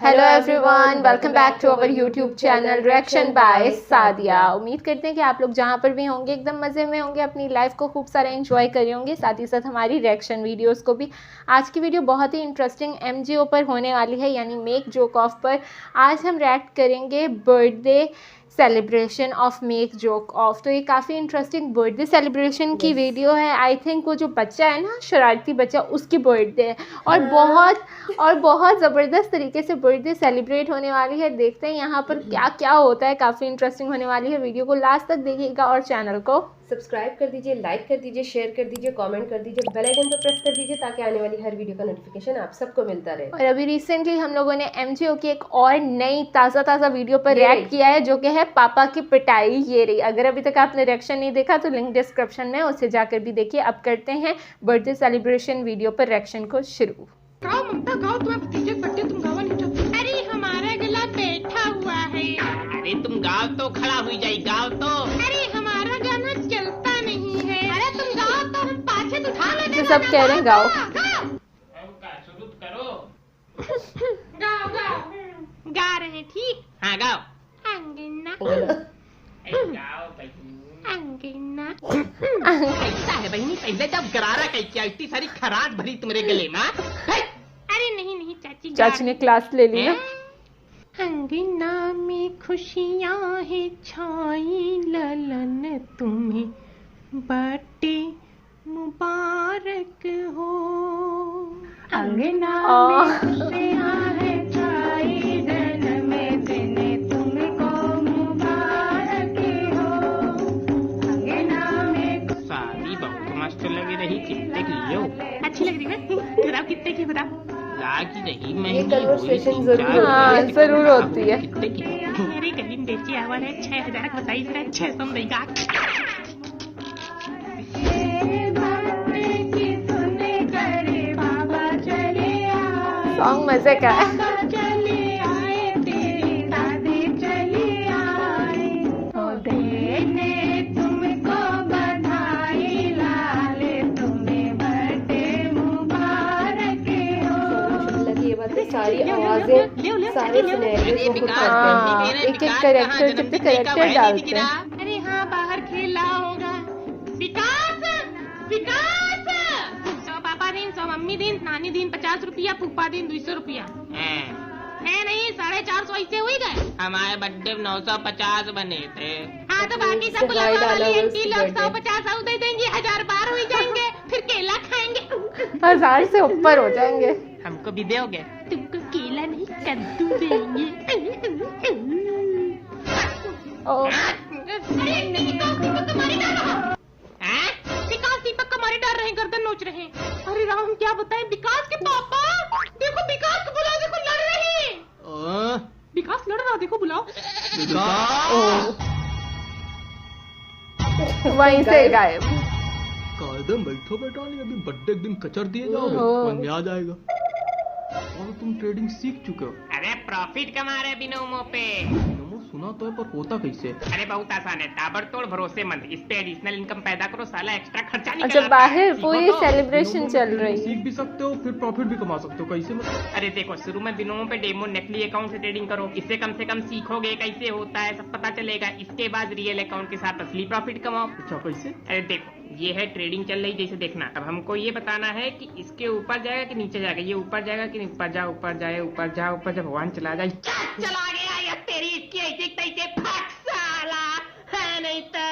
Hello everyone, welcome back to our YouTube channel reaction by Sadia. उम्मीद करते हैं कि आप लोग जहाँ पर भी होंगे एकदम मज़े में होंगे, अपनी लाइफ को खूब सारा एंजॉय कर रहे होंगे, साथ ही साथ हमारी रिएक्शन वीडियोस को भी। आज की वीडियो बहुत ही इंटरेस्टिंग MGO पर होने वाली है, यानी मेक जोक ऑफ पर। आज हम रिएक्ट करेंगे birthday celebration of make joke of. तो ये काफ़ी इंटरेस्टिंग बर्थडे सेलिब्रेशन की वीडियो है। आई थिंक वो जो बच्चा है ना, शरारती बच्चा, उसकी बर्थडे है और बहुत ज़बरदस्त तरीके से बर्थडे सेलिब्रेट होने वाली है। देखते हैं यहाँ पर क्या क्या होता है। काफ़ी इंटरेस्टिंग होने वाली है। वीडियो को लास्ट तक देखिएगा और चैनल को सब्सक्राइब कर दीजिए, लाइक कर दीजिए, शेयर कर दीजिए, कमेंट कर दीजिए, बेल आइकन पर प्रेस कर दीजिए ताकि आने वाली हर वीडियो का नोटिफिकेशन आप सबको मिलता रहे। और अभी रिसेंटली हम लोगों ने MGO की एक और नई ताज़ा वीडियो पर रिएक्ट किया है, जो कि है पापा की पिटाई। ये रही। अगर अभी तक आपने रिएक्शन नहीं देखा तो लिंक डिस्क्रिप्शन में, उससे जाकर भी देखिए। अब करते हैं बर्थडे सेलिब्रेशन वीडियो पर रिएक्शन को शुरू। गाओ ममता गाओ, तुम्हें भतीजे बर्थडे तुम गाओ नहीं तो। अरे हमारा गला बैठा हुआ है। अरे तुम गाओ तो खड़ा हुई जाए, गाओ तो। अरे हमारा गाना चलता नहीं है। अरे तुम गाओ तो हम पाछे तो उठा लेंगे। सब कह रहे हैं गाओ। शुरू करो। गाओ गाओ गा रहे हैं, ठीक। हाँ गाओ। अंगना गाओ भाई। अंगना ऐसा है बहनी, पहले जब गरारा कैसी इतनी सारी खराट भरी तुम्हारे गले में। अरे नहीं चाची, चाची ने क्लास ले ली ना। अंगना में खुशियाँ है छाई, ललन तुम्हें बर्थडे मुबारक हो। अंगना में खुशियाँ है छाई, जन्म दिन तुमको मुबारक हो। अंगना में सारी बहुत मस्त लग रही, कितने की लियो? अच्छी लग रही है। बताओ कितने की, बताओ। लागी रही ये महंगी कन्वर्सेशन जरूर हाँ, जरूर होती है। कितने की? मेरी गली में बेची आवाज है 6000 बताइए जरा। 600 में देगा। सॉन्ग मजे का है। सारी आवाजें, सारे सिनेरियो को खुद करते हैं। एक कैरेक्टर, कितने कैरेक्टर डालते हैं। अरे हाँ, बाहर खेला होगा। विकास विकास, 100 पापा दिन, 100 मम्मी दिन, नानी दिन 50 रुपया, फूफा दिन 200 रुपया है। नहीं 450 ऐसे हुई गए। हमारे बर्थडे 950 बने थे। हाँ तो बाकी सब लगा वाली आंटी लोग 150 और दे देंगे, 1000 पार हो जाएंगे। फिर केला खाएंगे, 1000 से ऊपर हो जाएंगे। हमको भी दोगे? तुमको केला नहीं कद्दू देंगे। विकास दीपक को मारी डाल रहे हैं, गर्दन नोच रहे हैं। अरे राम, क्या बताएं विकास के पापा। देखो विकास को बुलाओ, देखो लड़ रहे हैं। विकास लड़ रहा, देखो बुलाओ। वहीं से गायब। कायदे बैठो बेटा, नहीं अभी बर्थडे एक दिन कचर दिए जाओगे, समझ में आ जाएगा। और तुम ट्रेडिंग सीख चुके हो। अरे प्रॉफिट कमा रहे बिनोमो पे। नमो सुना तो है, पर होता कैसे? अरे बहुत आसान है, ताबड़तोड़ भरोसेमंद। इस पे एडिशनल इनकम पैदा करो, साला एक्स्ट्रा खर्चा नहीं अच्छा, करना पड़ता है। बाहर सीखो पूरी तो। सेलिब्रेशन चल रही है। सीख भी सकते हो, फिर प्रॉफिट भी कमा सकते हो। कैसे मतलब? अरे देखो, शुरू में बिनोमो पे डेमो नकली अकाउंट से ट्रेडिंग करो, इससे कम से कम सीखोगे कैसे होता है, सब पता चलेगा। इसके बाद रियल अकाउंट के साथ असली प्रॉफिट कमाओ। अच्छा कैसे? अरे देखो, ये है ट्रेडिंग चल रही, जैसे देखना। अब हमको ये बताना है कि इसके ऊपर जाएगा कि नीचे जाएगा, ये ऊपर जाएगा कि ऊपर जा, ऊपर जाए, ऊपर जा, ऊपर जा, भगवान चला जाए। चला गया या तेरी इसकी ऐसे तैसे फट साला है, नहीं तो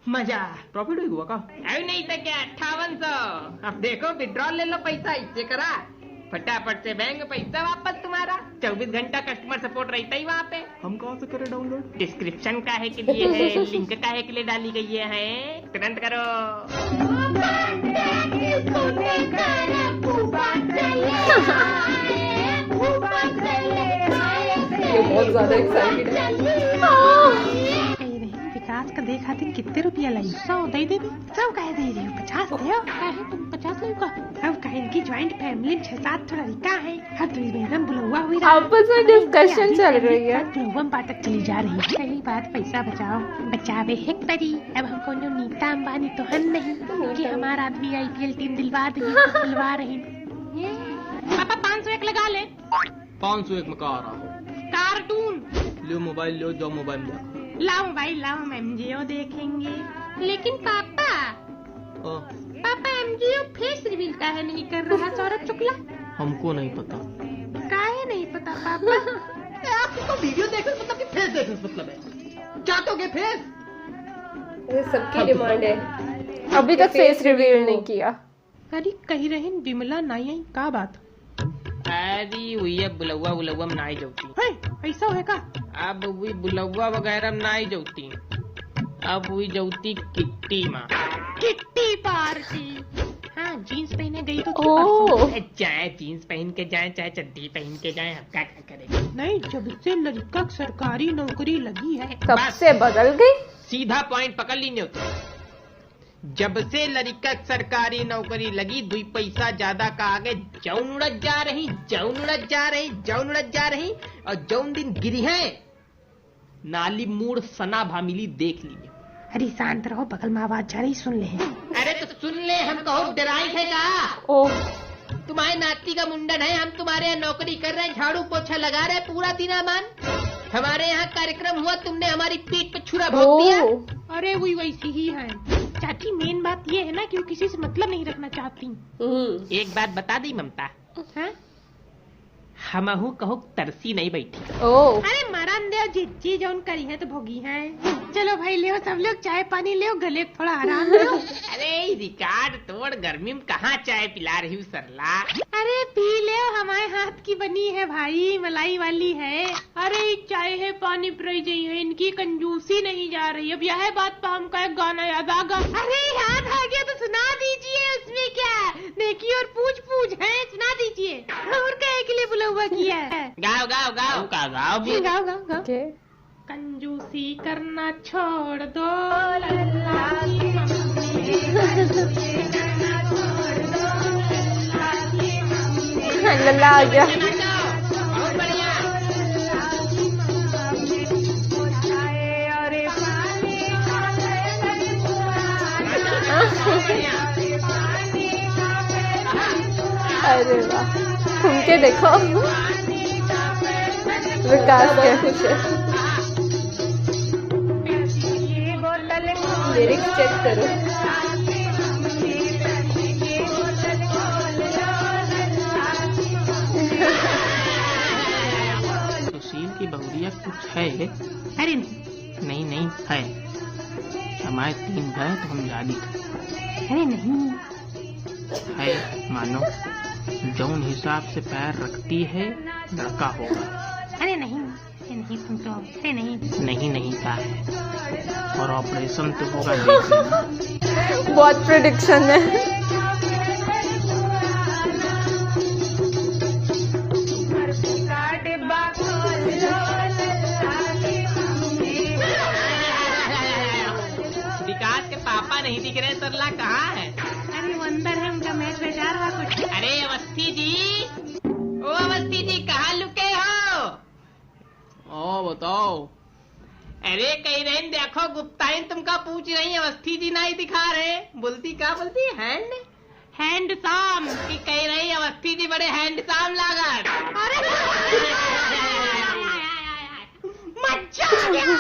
मजा। प्रॉफिट भी हुआ का? अरे नहीं तो क्या, 5800। अब देखो, विड्रॉल ले लो, पैसा इससे करा, फटाफट से बैंक पैसा वापस तुम्हारा। 24 घंटा कस्टमर सपोर्ट रहता ही वहाँ पे। हम कहाँ से करें डाउनलोड? डिस्क्रिप्शन का है के लिए है, लिंक का है के लिए डाली गई है। तुरंत करो। ये बहुत ज्यादा एक्साइटेड है। विकास का देखा थी कितने रुपया लाई। 100 दे दे, 100 कह दे रही हो, 50 दे। तुम 50 लो का। अब कहे इनकी ज्वाइंट फैमिली 6-7 थोड़ा रिका है। हर तो एकदम बुलवा हुई, आपस में डिस्कशन चल रही है। बुलवा पाटक चली जा रही है। सही बात, पैसा बचाओ, बचावे है परी। अब हम कौन नीता अंबानी तो हम नहीं कि हमारा आदमी IPL टीम दिलवा देंगे, दिलवा रहे। पापा 501 लगा ले। 501 में कहा आ रहा हो। कार्टून ले मोबाइल, ले जाओ मोबाइल में देखो। लाओ मोबाइल लाओ, हम एमजीओ देखेंगे। लेकिन पापा एमजीओ फेस रिवील काहे नहीं कर रहा सौरभ शुक्ला? हमको नहीं पता। काहे नहीं पता पापा? आपको वीडियो देखने मतलब कि फेस देखने से मतलब है? चाहते फेस? ये सबकी डिमांड है। अभी तक फेस रिवील नहीं किया। अरे कही रही विमला नहीं आई का बात? अरे वही बुलौवा बुलौवा में नाई जौती। है ऐसा है का? अब वही बुलौवा वगैरह में नाई जौती, अब वही जौती किट्टी माँ। Kitty party. हाँ जीन्स पहने गई तो ओह चाहे जीन्स पहन के जाए चाहे चड्डी पहन के जाए, हम क्या करेंगे। नहीं, जब से लड़का सरकारी नौकरी लगी है तब से बदल गई। सीधा पॉइंट पकड़ लीजिए तो। जब से लड़का सरकारी नौकरी लगी 2 पैसा ज्यादा का आगे जौन उड़त जा रही, जौन उड़त जा रही, जौन उड़त जा रही, और जौन दिन गिरी है नाली मूड सना भामिली देख लीजिए। अरे शांत रहो, बगल में आवाज जा रही, सुन ले। अरे तो सुन ले, हम कहो डराई है का? ओह तुम्हारे नाती का मुंडन है, हम तुम्हारे यहाँ नौकरी कर रहे हैं, झाड़ू पोछा लगा रहे हैं पूरा दिन मान। हमारे यहाँ कार्यक्रम हुआ, तुमने हमारी पीठ पे छुरा भोंक दिया। अरे वही वैसी ही है चाची। मेन बात ये है ना कि वो किसी से मतलब नहीं रखना चाहती। एक बात बता दी ममता, हाँ? हमहू कहो तरसी नहीं बैठी। ओह अरे मरन दे जिज्जी जौन करी है तो भोगी है। चलो भाई ले सब लोग चाय पानी ले, गले को थोड़ा आराम दो। अरे रिकॉर्ड तोड़, गर्मी में कहाँ चाय पिला रही हूँ सरला। अरे पी ले, हमारे हाथ की बनी है भाई, मलाई वाली है। अरे चाय है पानी पिलाई गई है, इनकी कंजूसी नहीं जा रही। अब यह बात पर हमका एक गाना याद आ गया। अरे याद आ गया तो सुना दीजिए, उसमें क्या देखिए और पूछ है, सुना दीजिए। और कहे के लिए बुलौवा किया है? गाओ गाओ गाओ का गाओ भी। गाओ गाओ गाओ। ओके कंजूसी करना छोड़ दो लल्ला की लल्ला आ गया। बहुत बढ़िया। अरे वाह, घूम के देखो विकास क्या खुश है। लिरिक्स चेक करो। सुशील की बहुरिया कुछ है? अरे नहीं नहीं है। हमारे 3 भाई तो हम जानी अरे नहीं है। मानो जौन हिसाब से पैर रखती है लड़का होगा। अरे नहीं तुम तो अरे नहीं का है, और ऑपरेशन तो होगा देख लेना। बहुत प्रेडिक्शन है। विकास के पापा नहीं दिख रहे, सरला कहाँ है? अरे वो अंदर है, उनका मैच बेकार हुआ कुछ। अरे अवस्थी जी, ओ अवस्थी जी कहाँ लुके हो? बताओ। अरे कही रही देखो गुप्ताइन तुमका पूछ रही, अवस्थी जी नहीं दिखा रहे। बोलती क्या बोलती? हैंड साम की कही रही, अवस्थी जी बड़े हैंडसाम लागत। मजा आ गया।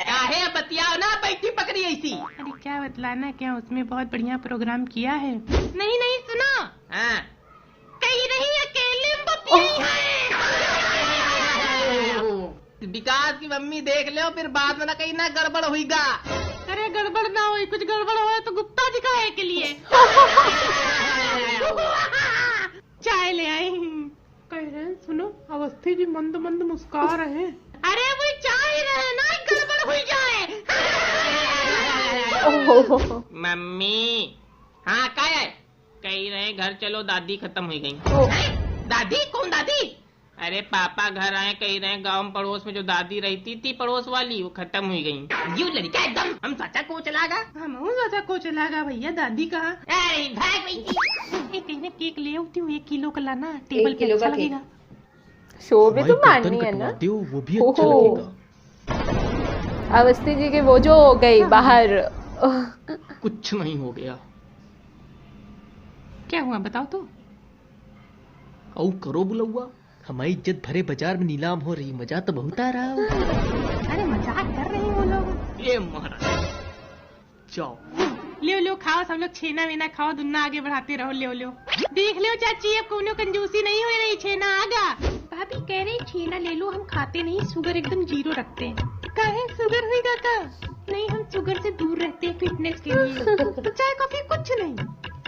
काहे बतियाओ ना, बैठी पकड़ी ऐसी। अरे क्या बतलाना, क्या उसमें बहुत बढ़िया प्रोग्राम किया है। नहीं सुनो, हाँ कही रही अकेले में बतियाई है। विकास की मम्मी देख लो, फिर बाद में ना कहीं ना गड़बड़ हुईगा। अरे गड़बड़ ना हो, कुछ गड़बड़ हो तो गुप्ता जी का है के लिए। चाय ले आई। कह रहे सुनो, अवस्थी जी मंद मंद मुस्कुरा रहे। अरे वो चाय रहे ना, गड़बड़ हुई जाए। मम्मी हाँ क्या है? कही रहे घर चलो, दादी खत्म हो गई। दादी? कौन दादी? अरे पापा घर आए, कही रहे गांव पड़ोस में जो दादी रहती थी पड़ोस वाली, वो खत्म हो गई। यू लड़का एकदम हम सचा को चलागा। हम चाचा को चलागा भैया, दादी कहाँ? अरे भाग गई। कहने केक ले आती हूँ, 1 किलो का लाना, टेबल 1 पे किलो अच्छा का केक। लगेगा। शो भी तो भाई माननी गर्दन है कटवा ना। दो, वो भी अच्छा ओहो। लगेगा। अवस्थी जी की वो जो हो गई बाहर। कुछ नहीं हो गया। क्या हुआ बताओ तो। औ करो बुलौआ, हमारी इज्जत भरे बाजार में नीलाम हो रही, मजा तो बहुत आ रहा हो। अरे मजाक कर रहे हैं वो लोग। ये महाराज जाओ। ले लो खाओ सब लोग, छेना वेना खाओ, दुन्ना आगे बढ़ाते रहो। ले लो देख लो चाची, अब कोनो कंजूसी नहीं हो रही, छेना आगा। भाभी कह रही छेना ले लो, हम खाते नहीं, शुगर एकदम 0 रखते हैं। काहे शुगर होगा का? नहीं, हम शुगर से दूर रहते हैं फिटनेस के लिए। तो चाय कॉफी कुछ नहीं?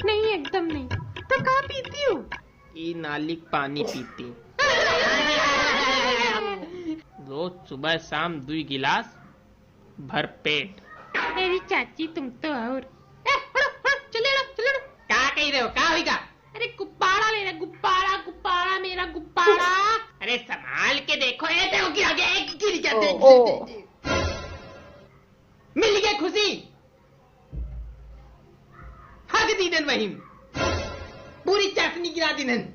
नहीं एकदम नहीं। तो कहाँ पीती हो? ये नालिक पानी पीती, रोज सुबह शाम 2 गिलास भर पेट। अरे चाची तुम तो और चले क्या कह रहे हो, क्या होगा? अरे गुब्बारा मेरा गुब्बारा, गुब्बारा मेरा गुब्बारा। अरे संभाल के देखो, ये देखो गिर गया, गिर ओ मिल गया खुशी। हक दीदन वहीम, पूरी चाशनी गिरा दीदन।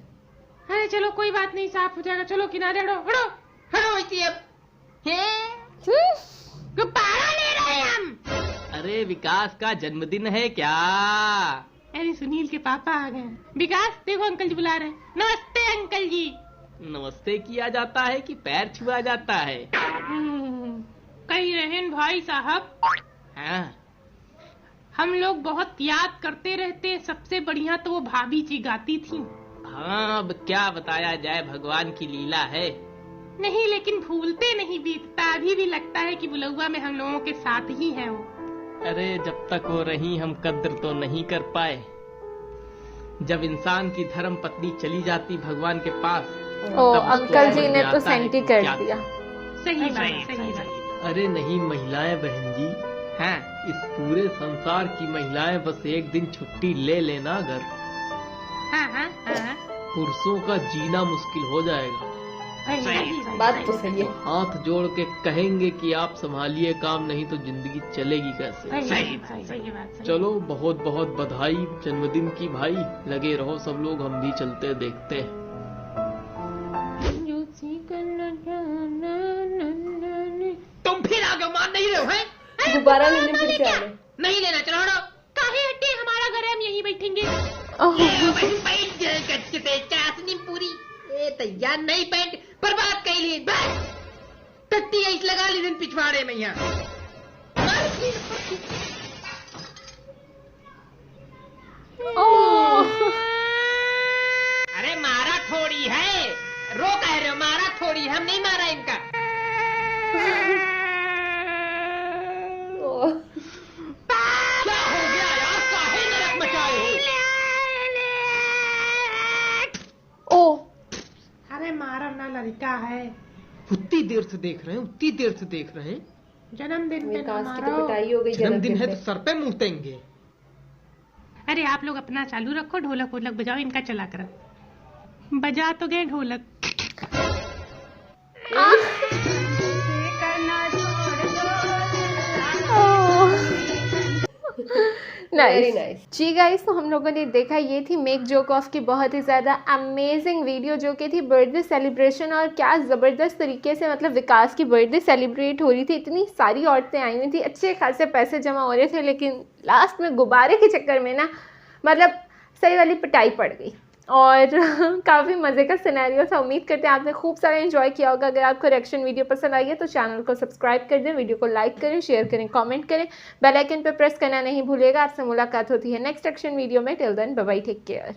अरे चलो कोई बात नहीं, साफ हो जाएगा। चलो किनारे हटो हटो। हरो इसी अब गुब्बारा ले रहे हैं हम। अरे विकास का जन्मदिन है क्या? अरे सुनील के पापा आ गए। विकास देखो अंकल जी बुला रहे हैं। नमस्ते अंकल जी। नमस्ते किया जाता है कि पैर छुआ जाता है? कही रहें भाई साहब, हाँ। हम लोग बहुत याद करते रहते, सबसे बढ़िया तो वो भाभी जी गाती थी। हाँ, अब क्या बताया जाए, भगवान की लीला है। नहीं लेकिन भूलते नहीं, बीतता अभी भी लगता है कि बुलौआ में हम लोगों के साथ ही है वो। अरे जब तक वो रही हम कद्र तो नहीं कर पाए। जब इंसान की धर्म पत्नी चली जाती भगवान के पास, ओ तब उसको अंकल जी समझ ने में तो आता है सेंटी कि कर क्या- दिया। सही बात। अरे नहीं महिलाएं बहन जी, हाँ, इस पूरे संसार की महिलाएं बस एक दिन छुट्टी ले लेना, अगर हाँ हाँ हाँ। पुरुषों का जीना मुश्किल हो जाएगा। बात तो सही है। हाथ जोड़ के कहेंगे कि आप संभालिए काम, नहीं तो जिंदगी चलेगी कैसे। सही बात। चलो बहुत बहुत बधाई जन्मदिन की भाई, लगे रहो सब लोग, हम भी चलते देखते हैं। तुम फिर आगे मान नहीं रहे हो, हैं? दोबारा लेने फिर से आ गए। नहीं लेना, चलो हटो। काहे हटे, हमारा घर है, हम यहीं बैठेंगे। पैंट कच्चे से चाशनी पूरी ए तैयार नहीं, पैंट बर्बाद कर ली, बस टट्टी ऐस लगा ली दिन पिछवाड़े में यहाँ। अरे मारा थोड़ी है, रो कह रहे हो, मारा थोड़ी है, हम नहीं मारा इनका। ओ, क्या हो गया यार, काहे नरक मचाए हो? ओ अरे मारा ना लड़का है, उतनी देर से देख रहे हैं, उतनी देर से देख रहे हैं। जन्मदिन पे ना विकास की तो मारो। पिटाई हो गई जन्मदिन है पे। तो सर पे मुँतेंगे। अरे आप लोग अपना चालू रखो, ढोलक वोलक बजाओ, इनका चला कर। बजा तो गए ढोलक। Very nice nice. जी गाइस, तो हम लोगों ने देखा, ये थी मेक जोक ऑफ की बहुत ही ज़्यादा अमेजिंग वीडियो, जो कि थी बर्थडे सेलिब्रेशन। और क्या ज़बरदस्त तरीके से मतलब विकास की बर्थडे सेलिब्रेट हो रही थी। इतनी सारी औरतें आई हुई थी, अच्छे खासे पैसे जमा हो रहे थे, लेकिन लास्ट में गुब्बारे के चक्कर में ना मतलब सही वाली पिटाई पड़ गई। और काफ़ी मज़े का सिनेरियो था। उम्मीद करते हैं आपने खूब सारा एंजॉय किया होगा। अगर आपको रिएक्शन वीडियो पसंद आई है तो चैनल को सब्सक्राइब कर दें, वीडियो को लाइक करें, शेयर करें, कमेंट करें, बेल आइकन पर प्रेस करना नहीं भूलिएगा। आपसे मुलाकात होती है नेक्स्ट रिएक्शन वीडियो में। Till then bye bye, take care.